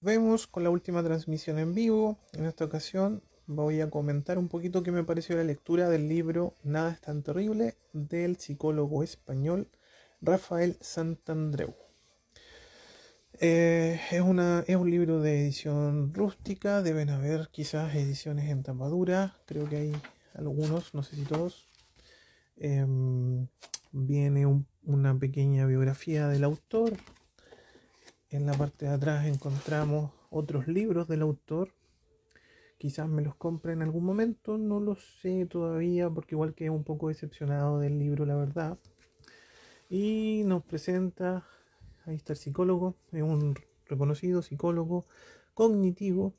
Vemos con la última transmisión en vivo. En esta ocasión voy a comentar un poquito qué me pareció la lectura del libro Nada es tan terrible del psicólogo español Rafael Santandreu. Es un libro de edición rústica, deben haber quizás ediciones en tapadura, creo que hay algunos, no sé si todos. Viene una pequeña biografía del autor. En la parte de atrás encontramos otros libros del autor. Quizás me los compre en algún momento, no lo sé todavía, porque igual quedé un poco decepcionado del libro, la verdad. Y nos presenta, ahí está el psicólogo, es un reconocido psicólogo cognitivo.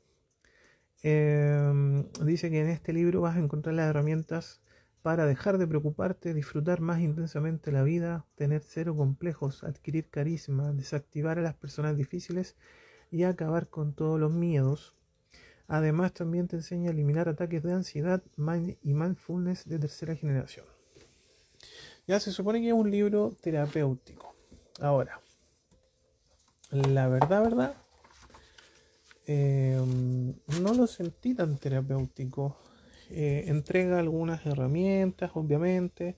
Dice que en este libro vas a encontrar las herramientas para dejar de preocuparte, disfrutar más intensamente la vida, tener cero complejos, adquirir carisma, desactivar a las personas difíciles y acabar con todos los miedos. Además, también te enseña a eliminar ataques de ansiedad y mindfulness de tercera generación. Ya se supone que es un libro terapéutico. Ahora, la verdad, no lo sentí tan terapéutico. Entrega algunas herramientas, obviamente,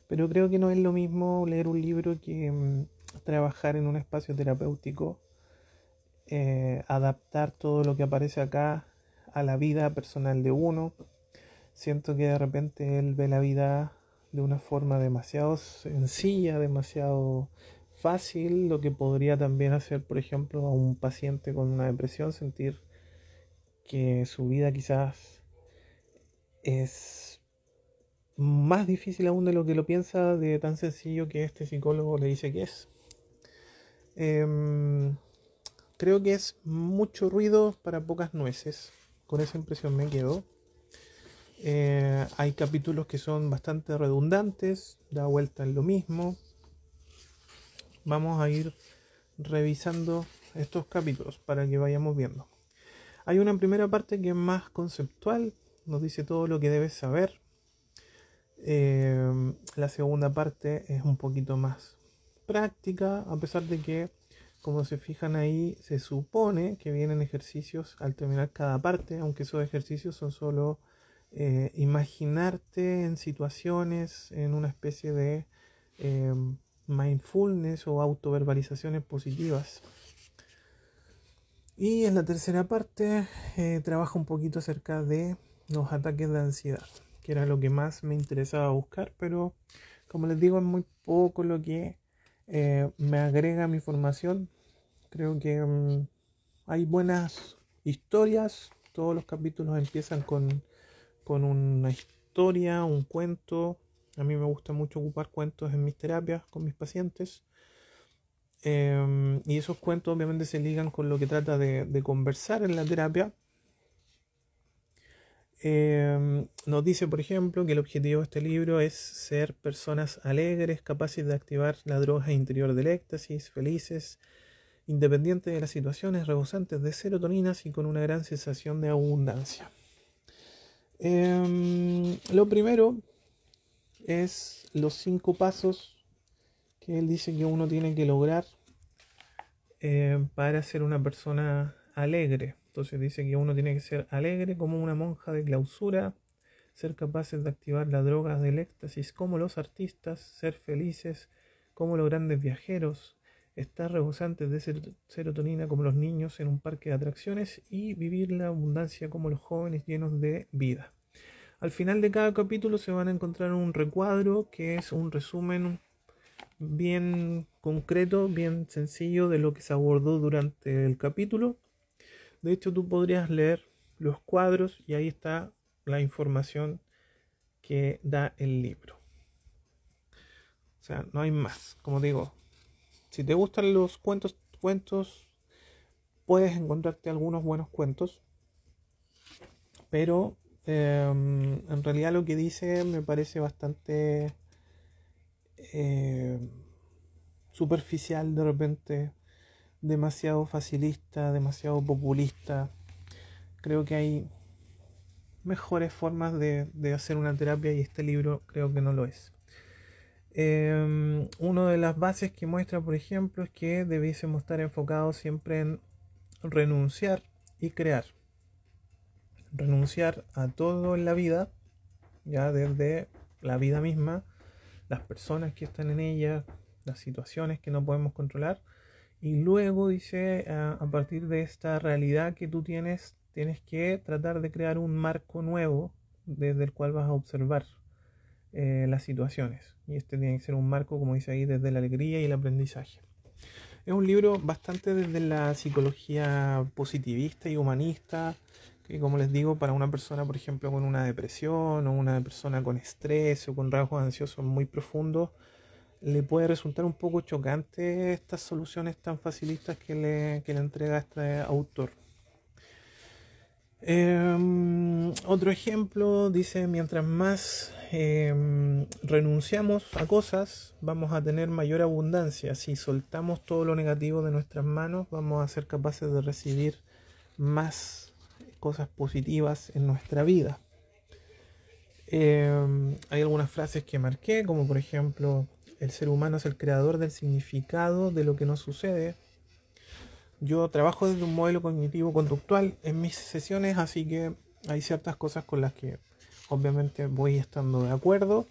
pero creo que no es lo mismo leer un libro que trabajar en un espacio terapéutico, adaptar todo lo que aparece acá a la vida personal de uno. Siento que de repente él ve la vida de una forma demasiado sencilla, demasiado fácil, lo que podría también hacer, por ejemplo, a un paciente con una depresión sentir que su vida quizás es más difícil aún de lo que lo piensa, de tan sencillo que este psicólogo le dice que es. Em, Creo que es mucho ruido para pocas nueces. Con esa impresión me quedo. Hay capítulos que son bastante redundantes, da vuelta en lo mismo. Vamos a ir revisando estos capítulos para que vayamos viendo. Hay una primera parte que es más conceptual, nos dice todo lo que debes saber. La segunda parte es un poquito más práctica, a pesar de que, como se fijan ahí, se supone que vienen ejercicios al terminar cada parte, aunque esos ejercicios son solo imaginarte en situaciones, en una especie de eh, mindfulness o autoverbalizaciones positivas. Y en la tercera parte trabaja un poquito acerca de los ataques de ansiedad, que era lo que más me interesaba buscar, pero como les digo, es muy poco lo que me agrega a mi formación. Creo que hay buenas historias, todos los capítulos empiezan con una historia, un cuento. A mí me gusta mucho ocupar cuentos en mis terapias con mis pacientes. Y esos cuentos obviamente se ligan con lo que trata de conversar en la terapia. Nos dice, por ejemplo, que el objetivo de este libro es ser personas alegres, capaces de activar la droga interior del éxtasis, felices, independientes de las situaciones, rebosantes de serotoninas y con una gran sensación de abundancia. Lo primero es los 5 pasos que él dice que uno tiene que lograr para ser una persona alegre. Entonces dice que uno tiene que ser alegre como una monja de clausura, ser capaces de activar las drogas del éxtasis como los artistas, ser felices como los grandes viajeros, estar rebosantes de serotonina como los niños en un parque de atracciones y vivir la abundancia como los jóvenes llenos de vida. Al final de cada capítulo se van a encontrar un recuadro que es un resumen bien concreto, bien sencillo de lo que se abordó durante el capítulo. De hecho, tú podrías leer los cuadros y ahí está la información que da el libro. O sea, no hay más. Como digo, si te gustan los cuentos, puedes encontrarte algunos buenos cuentos, pero en realidad lo que dice me parece bastante eh, superficial de repente, demasiado facilista, demasiado populista. Creo que hay mejores formas de hacer una terapia y este libro creo que no lo es. Una de las bases que muestra, por ejemplo, es que debiésemos estar enfocados siempre en renunciar y crear. Renunciar a todo en la vida, ya desde la vida misma, las personas que están en ella, las situaciones que no podemos controlar. Y luego dice, a partir de esta realidad que tú tienes, tienes que tratar de crear un marco nuevo desde el cual vas a observar las situaciones. Y este tiene que ser un marco, como dice ahí, desde la alegría y el aprendizaje. Es un libro bastante desde la psicología positivista y humanista, que como les digo, para una persona, por ejemplo, con una depresión o una persona con estrés o con rasgos ansiosos muy profundos, le puede resultar un poco chocante estas soluciones tan facilistas que le entrega este autor. Otro ejemplo dice: mientras más renunciamos a cosas, vamos a tener mayor abundancia. Si soltamos todo lo negativo de nuestras manos, vamos a ser capaces de recibir más cosas positivas en nuestra vida. Hay algunas frases que marqué, como por ejemplo: el ser humano es el creador del significado de lo que nos sucede. Yo trabajo desde un modelo cognitivo conductual en mis sesiones, así que hay ciertas cosas con las que obviamente voy estando de acuerdo,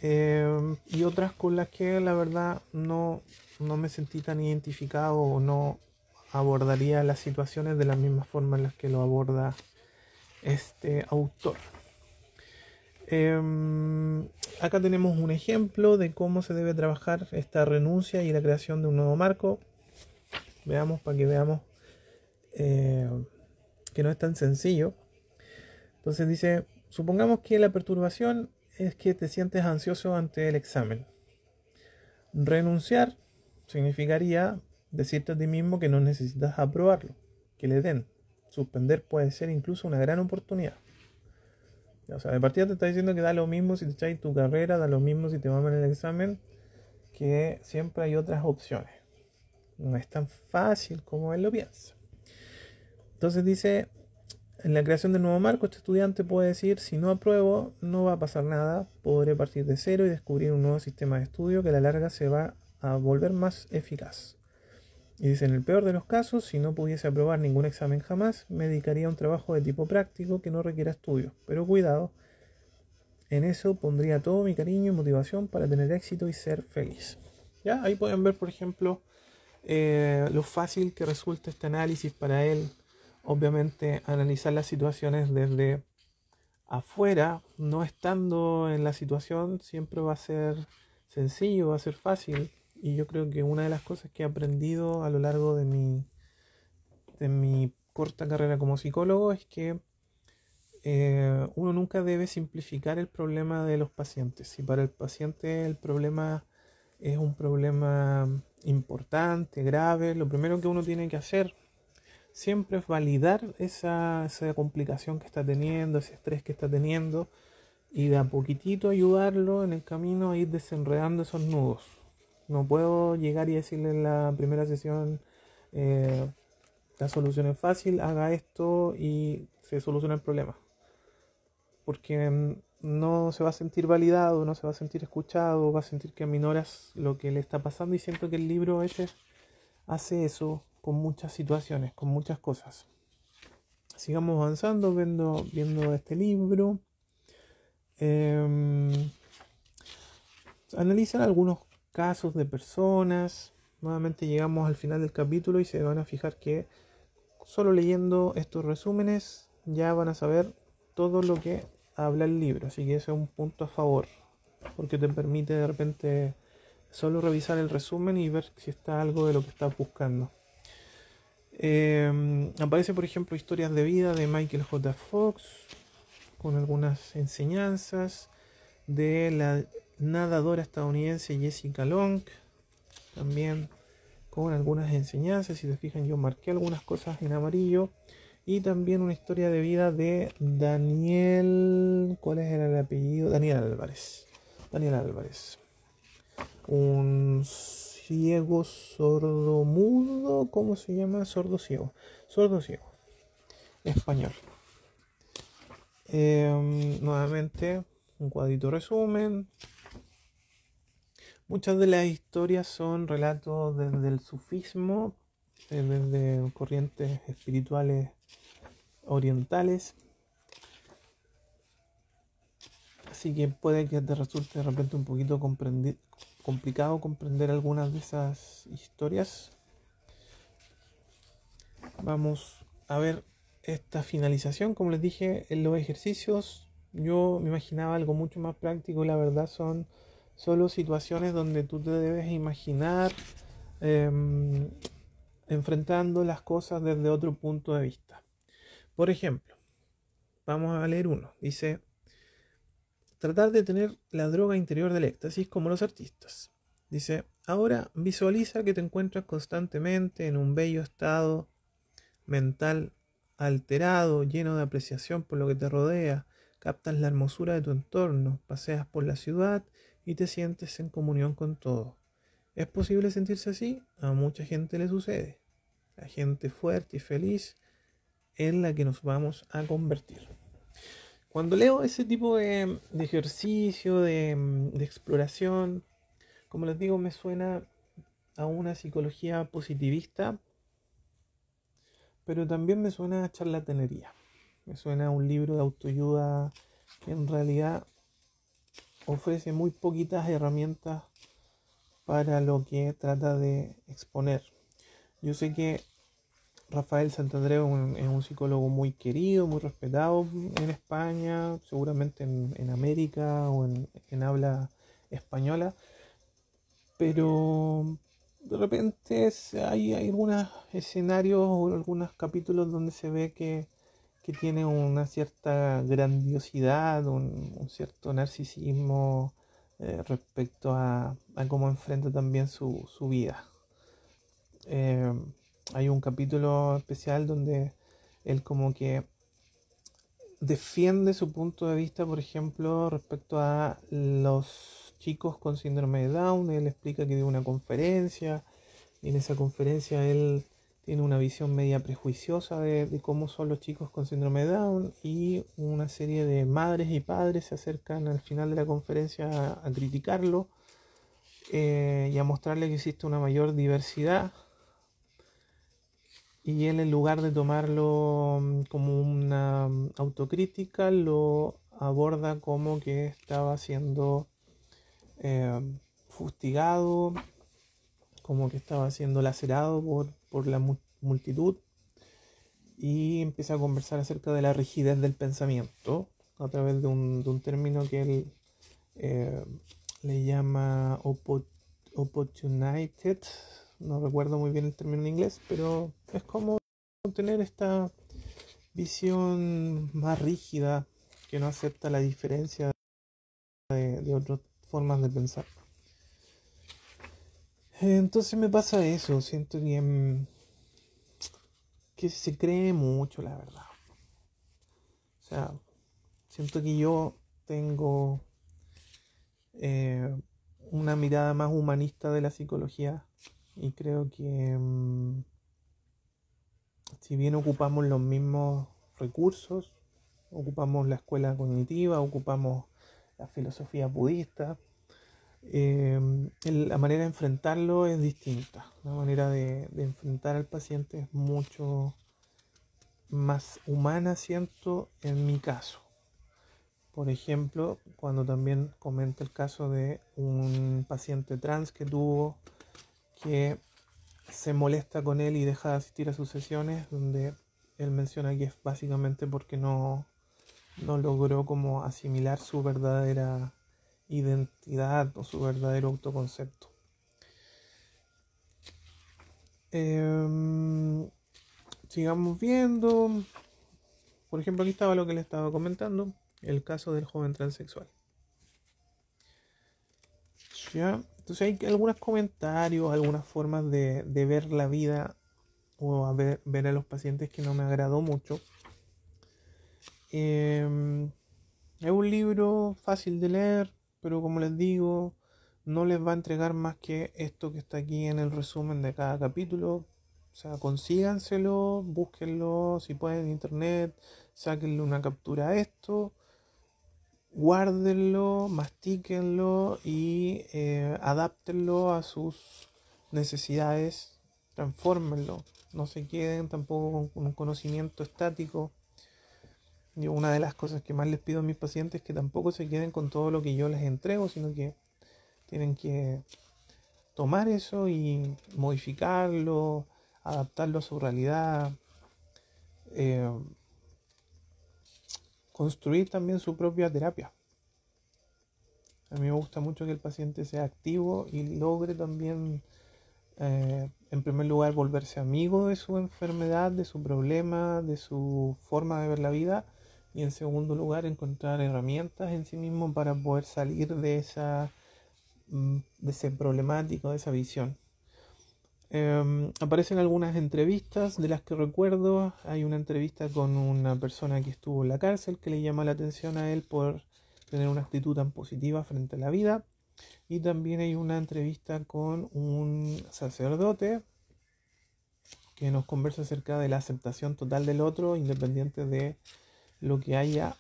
y otras con las que la verdad no me sentí tan identificado o no abordaría las situaciones de la misma forma en las que lo aborda este autor. Acá tenemos un ejemplo de cómo se debe trabajar esta renuncia y la creación de un nuevo marco. Veamos, para que veamos que no es tan sencillo. Entonces dice: supongamos que la perturbación es que te sientes ansioso ante el examen. Renunciar significaría decirte a ti mismo que no necesitas aprobarlo, que le den. Suspender puede ser incluso una gran oportunidad. O sea, de partida te está diciendo que da lo mismo si te echáis tu carrera, da lo mismo si te va mal el examen, que siempre hay otras opciones. No es tan fácil como él lo piensa. Entonces dice: en la creación del nuevo marco, este estudiante puede decir: si no apruebo, no va a pasar nada, podré partir de cero y descubrir un nuevo sistema de estudio que a la larga se va a volver más eficaz. Y dice: en el peor de los casos, si no pudiese aprobar ningún examen jamás, me dedicaría a un trabajo de tipo práctico que no requiera estudio. Pero cuidado, en eso pondría todo mi cariño y motivación para tener éxito y ser feliz. ¿Ya? Ahí pueden ver, por ejemplo, lo fácil que resulta este análisis para él. Obviamente, analizar las situaciones desde afuera, no estando en la situación, siempre va a ser sencillo, va a ser fácil. Y yo creo que una de las cosas que he aprendido a lo largo de mi corta carrera como psicólogo es que uno nunca debe simplificar el problema de los pacientes. Si para el paciente el problema es un problema importante, grave, lo primero que uno tiene que hacer siempre es validar esa complicación que está teniendo, ese estrés que está teniendo, y de a poquitito ayudarlo en el camino a ir desenredando esos nudos. No puedo llegar y decirle en la primera sesión: la solución es fácil, haga esto y se soluciona el problema. Porque no se va a sentir validado, no se va a sentir escuchado, va a sentir que aminoras lo que le está pasando, y siento que el libro ese hace eso con muchas situaciones, con muchas cosas. Sigamos avanzando, viendo este libro. Analizan algunos casos de personas. Nuevamente llegamos al final del capítulo y se van a fijar que solo leyendo estos resúmenes ya van a saber todo lo que habla el libro, así que ese es un punto a favor, porque te permite de repente solo revisar el resumen y ver si está algo de lo que estás buscando. Aparece, por ejemplo, historias de vida de Michael J. Fox con algunas enseñanzas, de la nadadora estadounidense Jessica Long, también con algunas enseñanzas. Si se fijan, yo marqué algunas cosas en amarillo. Y también una historia de vida de Daniel, ¿cuál es el apellido? Daniel Álvarez. Un ciego sordomudo, ¿cómo se llama? Sordo ciego, español. Nuevamente, un cuadrito resumen. Muchas de las historias son relatos desde el sufismo, desde corrientes espirituales orientales. Así que puede que te resulte de repente un poquito complicado comprender algunas de esas historias. Vamos a ver esta finalización. Como les dije, en los ejercicios yo me imaginaba algo mucho más práctico y la verdad son solo situaciones donde tú te debes imaginar enfrentando las cosas desde otro punto de vista. Por ejemplo, vamos a leer uno. Dice: tratar de tener la droga interior del éxtasis como los artistas. Dice: ahora visualiza que te encuentras constantemente en un bello estado mental alterado, lleno de apreciación por lo que te rodea, captas la hermosura de tu entorno, paseas por la ciudad y te sientes en comunión con todo. ¿Es posible sentirse así? A mucha gente le sucede. La gente fuerte y feliz es la que nos vamos a convertir. Cuando leo ese tipo de ejercicio, de exploración, como les digo, me suena a una psicología positivista, pero también me suena a charlatanería. Me suena a un libro de autoayuda que en realidad ofrece muy poquitas herramientas para lo que trata de exponer. Yo sé que Rafael Santandreu es un psicólogo muy querido, muy respetado en España, seguramente en América o en habla española, pero de repente hay algunos escenarios o algunos capítulos donde se ve que tiene una cierta grandiosidad, un cierto narcisismo respecto a cómo enfrenta también su vida. Hay un capítulo especial donde él como que defiende su punto de vista, por ejemplo, respecto a los chicos con síndrome de Down. Él explica que dio una conferencia y en esa conferencia él tiene una visión media prejuiciosa de cómo son los chicos con síndrome de Down, y una serie de madres y padres se acercan al final de la conferencia a criticarlo y a mostrarle que existe una mayor diversidad. Y él, en lugar de tomarlo como una autocrítica, lo aborda como que estaba siendo fustigado, como que estaba siendo lacerado por la multitud, y empieza a conversar acerca de la rigidez del pensamiento a través de un término que él le llama opportunated. No recuerdo muy bien el término en inglés, pero es como tener esta visión más rígida que no acepta la diferencia de otras formas de pensar. Entonces me pasa eso, siento que se cree mucho, la verdad. O sea, siento que yo tengo una mirada más humanista de la psicología, y creo que si bien ocupamos los mismos recursos, ocupamos la escuela cognitiva, ocupamos la filosofía budista, la manera de enfrentarlo es distinta. La manera de enfrentar al paciente es mucho más humana, siento, en mi caso. Por ejemplo, cuando también comenta el caso de un paciente trans que tuvo, que se molesta con él y deja de asistir a sus sesiones, donde él menciona que es básicamente porque no logró como asimilar su verdadera identidad o su verdadero autoconcepto. Sigamos viendo. Por ejemplo, aquí estaba lo que le estaba comentando, el caso del joven transexual. ¿Ya? Entonces hay algunos comentarios, algunas formas de ver la vida o ver a los pacientes que no me agradó mucho. Es un libro fácil de leer, pero como les digo, no les va a entregar más que esto que está aquí en el resumen de cada capítulo. O sea, consíganselo, búsquenlo, si pueden en internet, sáquenle una captura a esto, guárdenlo, mastíquenlo y adáptenlo a sus necesidades transfórmenlo, no se queden tampoco con un conocimiento estático. Yo una de las cosas que más les pido a mis pacientes es que tampoco se queden con todo lo que yo les entrego, sino que tienen que tomar eso y modificarlo, adaptarlo a su realidad, eh, construir también su propia terapia. A mí me gusta mucho que el paciente sea activo y logre también, en primer lugar, volverse amigo de su enfermedad, de su problema, de su forma de ver la vida, y en segundo lugar, encontrar herramientas en sí mismo para poder salir de ese problemático, de esa visión. Aparecen algunas entrevistas de las que recuerdo. Hay una entrevista con una persona que estuvo en la cárcel que le llama la atención a él por tener una actitud tan positiva frente a la vida. Y también hay una entrevista con un sacerdote que nos conversa acerca de la aceptación total del otro, independiente de lo que haya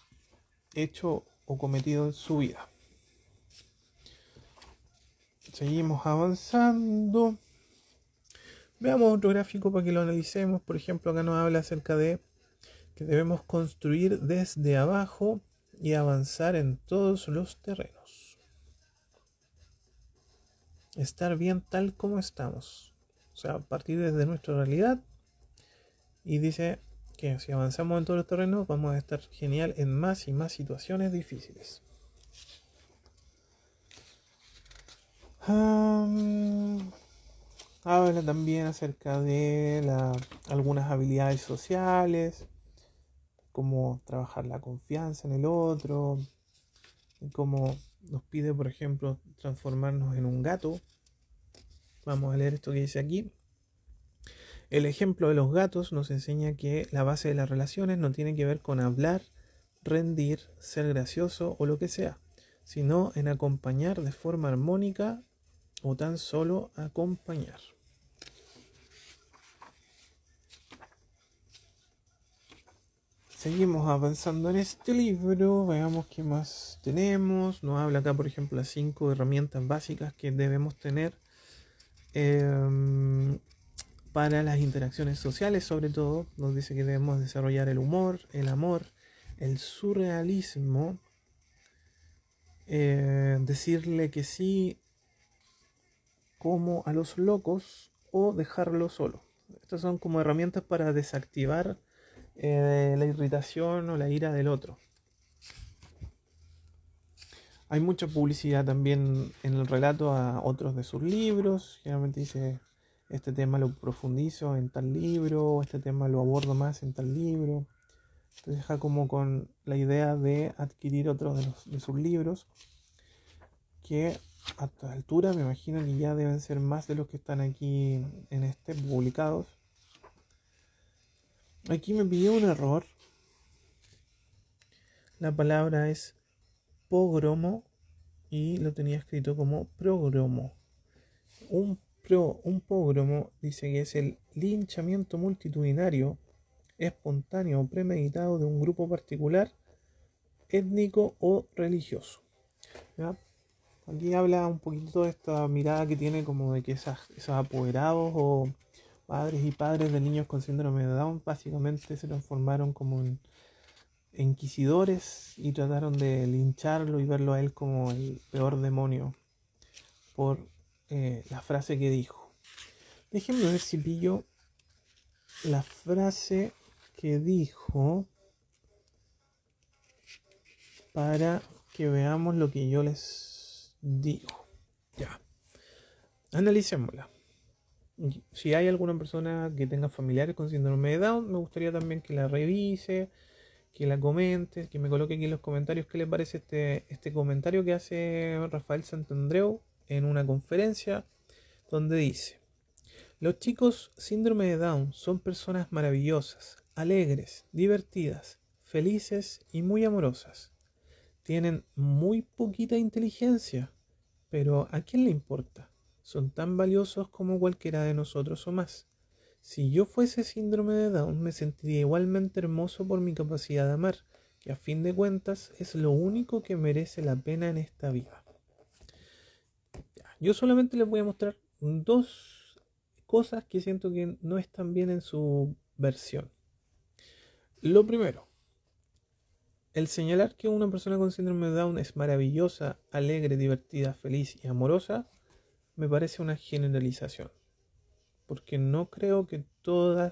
hecho o cometido en su vida. Seguimos avanzando. Veamos otro gráfico para que lo analicemos. Por ejemplo, acá nos habla acerca de que debemos construir desde abajo y avanzar en todos los terrenos. Estar bien tal como estamos. O sea, partir desde nuestra realidad. Y dice que si avanzamos en todos los terrenos vamos a estar genial en más y más situaciones difíciles. Habla también acerca de algunas habilidades sociales, cómo trabajar la confianza en el otro, cómo nos pide, por ejemplo, transformarnos en un gato. Vamos a leer esto que dice aquí. El ejemplo de los gatos nos enseña que la base de las relaciones no tiene que ver con hablar, rendir, ser gracioso o lo que sea, sino en acompañar de forma armónica o tan solo acompañar. Seguimos avanzando en este libro, veamos qué más tenemos. Nos habla acá, por ejemplo, las 5 herramientas básicas que debemos tener para las interacciones sociales, sobre todo. Nos dice que debemos desarrollar el humor, el amor, el surrealismo, decirle que sí como a los locos o dejarlo solo. Estas son como herramientas para desactivar la irritación o la ira del otro. Hay mucha publicidad también en el relato a otros de sus libros. Generalmente dice, este tema lo profundizo en tal libro, o este tema lo abordo más en tal libro. Te deja como con la idea de adquirir otros de sus libros, que a esta altura me imagino que ya deben ser más de los que están aquí en este publicados. Aquí me pidió un error. La palabra es pogromo y lo tenía escrito como progromo. Un pogromo dice que es el linchamiento multitudinario, espontáneo o premeditado de un grupo particular, étnico o religioso. ¿Ya? Aquí habla un poquito de esta mirada que tiene como de que esos apoderados o padres y padres de niños con síndrome de Down básicamente se transformaron como en inquisidores y trataron de lincharlo y verlo a él como el peor demonio por la frase que dijo. Déjenme ver si pillo la frase que dijo para que veamos lo que yo les digo. Ya, analicémosla. Si hay alguna persona que tenga familiares con síndrome de Down, me gustaría también que la revise, que la comente, que me coloque aquí en los comentarios qué le parece este comentario que hace Rafael Santandreu en una conferencia donde dice: los chicos síndrome de Down son personas maravillosas, alegres, divertidas, felices y muy amorosas. Tienen muy poquita inteligencia, pero ¿a quién le importa? Son tan valiosos como cualquiera de nosotros o más. Si yo fuese síndrome de Down, me sentiría igualmente hermoso por mi capacidad de amar, que a fin de cuentas es lo único que merece la pena en esta vida. Yo solamente les voy a mostrar 2 cosas que siento que no están bien en su versión. Lo primero, el señalar que una persona con síndrome de Down es maravillosa, alegre, divertida, feliz y amorosa, me parece una generalización. Porque no creo que todo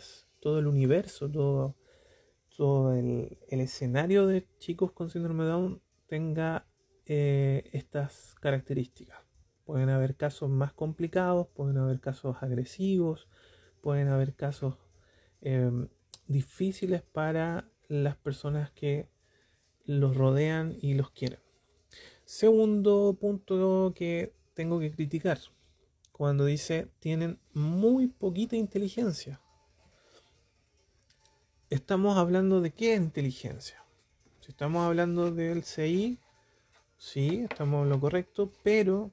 el universo, todo el escenario de chicos con síndrome de Down tenga estas características. Pueden haber casos más complicados, pueden haber casos agresivos, pueden haber casos eh, difíciles para las personas que los rodean y los quieren. Segundo punto que tengo que criticar, cuando dice tienen muy poquita inteligencia. Estamos hablando de qué inteligencia. Si estamos hablando del CI, sí, estamos en lo correcto, pero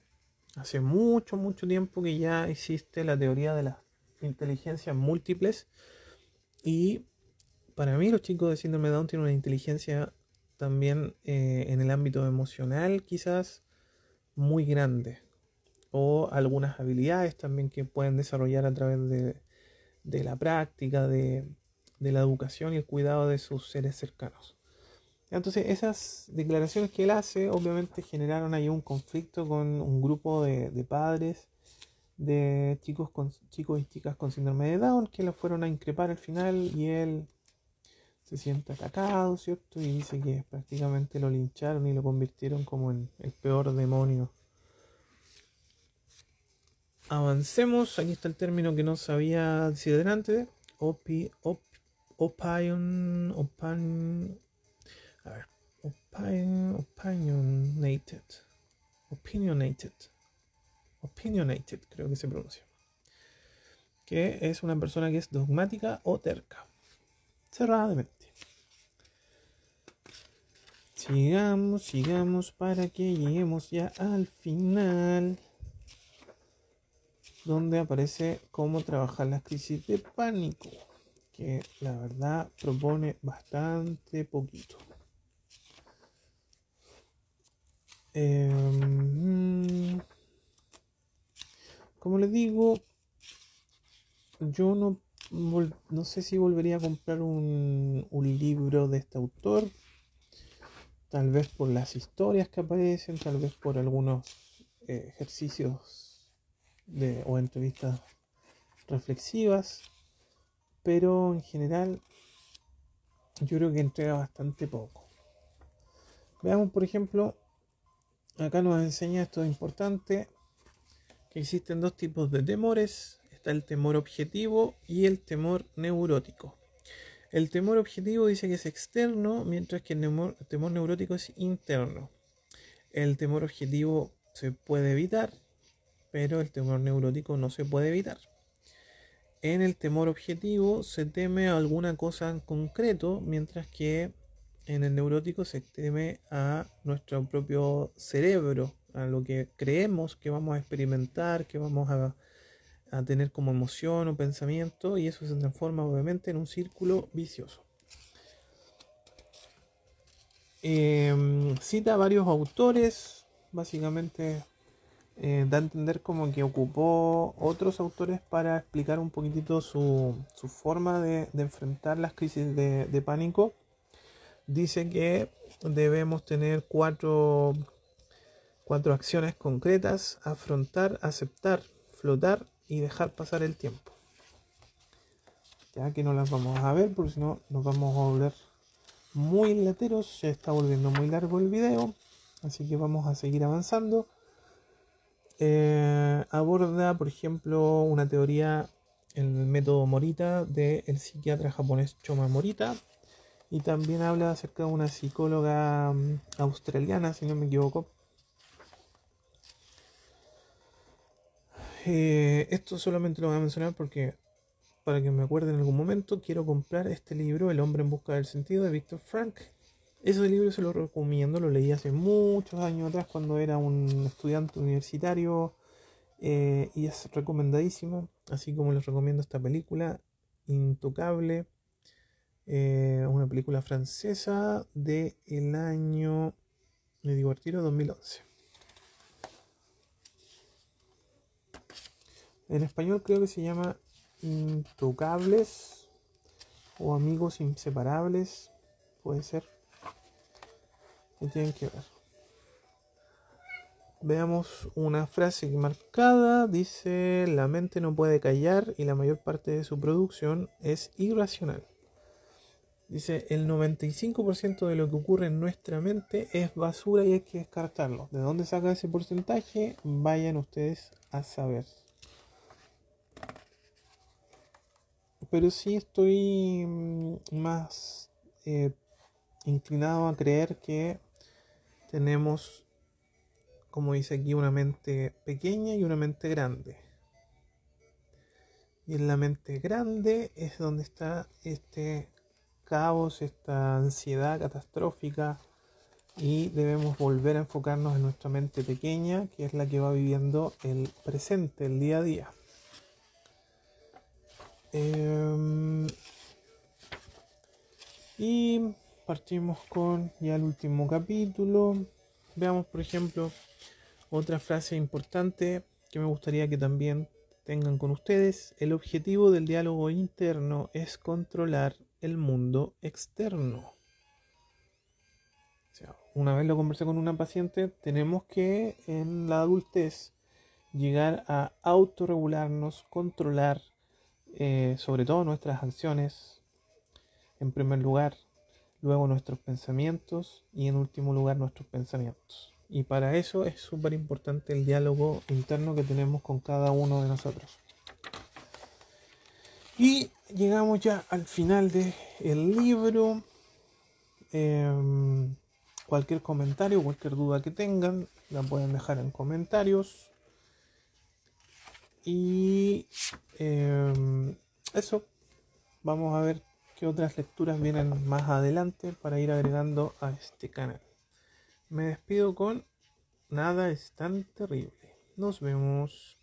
hace mucho tiempo que ya existe la teoría de las inteligencias múltiples y para mí los chicos de síndrome de Down tienen una inteligencia también en el ámbito emocional quizás muy grande o algunas habilidades también que pueden desarrollar a través de la práctica, de la educación y el cuidado de sus seres cercanos. Entonces esas declaraciones que él hace obviamente generaron ahí un conflicto con un grupo de padres de chicos y chicas con síndrome de Down que lo fueron a increpar al final y él se siente atacado, ¿cierto? Y dice que prácticamente lo lincharon y lo convirtieron como en el peor demonio. Avancemos, aquí está el término que no sabía decir delante, opinionated, creo que se pronuncia, que es una persona que es dogmática o terca, cerrada de mente. Sigamos para que lleguemos ya al final, donde aparece cómo trabajar las crisis de pánico, que la verdad propone bastante poquito. Como les digo, yo no sé si volvería a comprar un libro de este autor, tal vez por las historias que aparecen, tal vez por algunos ejercicios o entrevistas reflexivas, pero en general yo creo que entrega bastante poco. Veamos, por ejemplo, acá nos enseña, esto es importante, que existen dos tipos de temores. Está el temor objetivo y el temor neurótico. El temor objetivo dice que es externo, mientras que el temor neurótico es interno. El temor objetivo se puede evitar, pero el temor neurótico no se puede evitar. En el temor objetivo se teme a alguna cosa en concreto, mientras que en el neurótico se teme a nuestro propio cerebro, a lo que creemos que vamos a experimentar, que vamos a tener como emoción o pensamiento, y eso se transforma obviamente en un círculo vicioso. Cita a varios autores, básicamente da a entender como que ocupó otros autores para explicar un poquitito su forma de enfrentar las crisis de pánico. Dice que debemos tener cuatro acciones concretas: afrontar, aceptar, flotar y dejar pasar el tiempo. Ya que no las vamos a ver porque si no nos vamos a volver muy lateros, se está volviendo muy largo el video, así que vamos a seguir avanzando. Aborda, por ejemplo, una teoría, el método Morita del psiquiatra japonés Choma Morita, y también habla acerca de una psicóloga australiana, si no me equivoco. Esto solamente lo voy a mencionar porque para que me acuerde en algún momento, quiero comprar este libro, El hombre en busca del sentido, de Viktor Frankl. Ese libro se lo recomiendo, lo leí hace muchos años atrás cuando era un estudiante universitario, y es recomendadísimo, así como les recomiendo esta película, Intocable, una película francesa del año, me digo al tiro, 2011. En español creo que se llama Intocables o Amigos Inseparables, puede ser. ¿Qué tienen que ver? Veamos una frase marcada. Dice: la mente no puede callar y la mayor parte de su producción es irracional. Dice: el 95% de lo que ocurre en nuestra mente es basura y hay que descartarlo. ¿De dónde saca ese porcentaje? Vayan ustedes a saber. Pero sí estoy más inclinado a creer que tenemos, como dice aquí, una mente pequeña y una mente grande. Y en la mente grande es donde está este caos, esta ansiedad catastrófica, y debemos volver a enfocarnos en nuestra mente pequeña, que es la que va viviendo el presente, el día a día. Y partimos con ya el último capítulo. Veamos, por ejemplo, otra frase importante que me gustaría que también tengan con ustedes. El objetivo del diálogo interno es controlar el mundo externo. O sea, una vez lo conversé con una paciente, tenemos que en la adultez llegar a autorregularnos, controlar sobre todo nuestras acciones en primer lugar, luego nuestros pensamientos y en último lugar nuestros pensamientos. Y para eso es súper importante el diálogo interno que tenemos con cada uno de nosotros. Y llegamos ya al final del libro. Cualquier comentario, cualquier duda que tengan, la pueden dejar en comentarios. Y eso, vamos a ver qué otras lecturas vienen más adelante para ir agregando a este canal. Me despido con: nada es tan terrible. Nos vemos.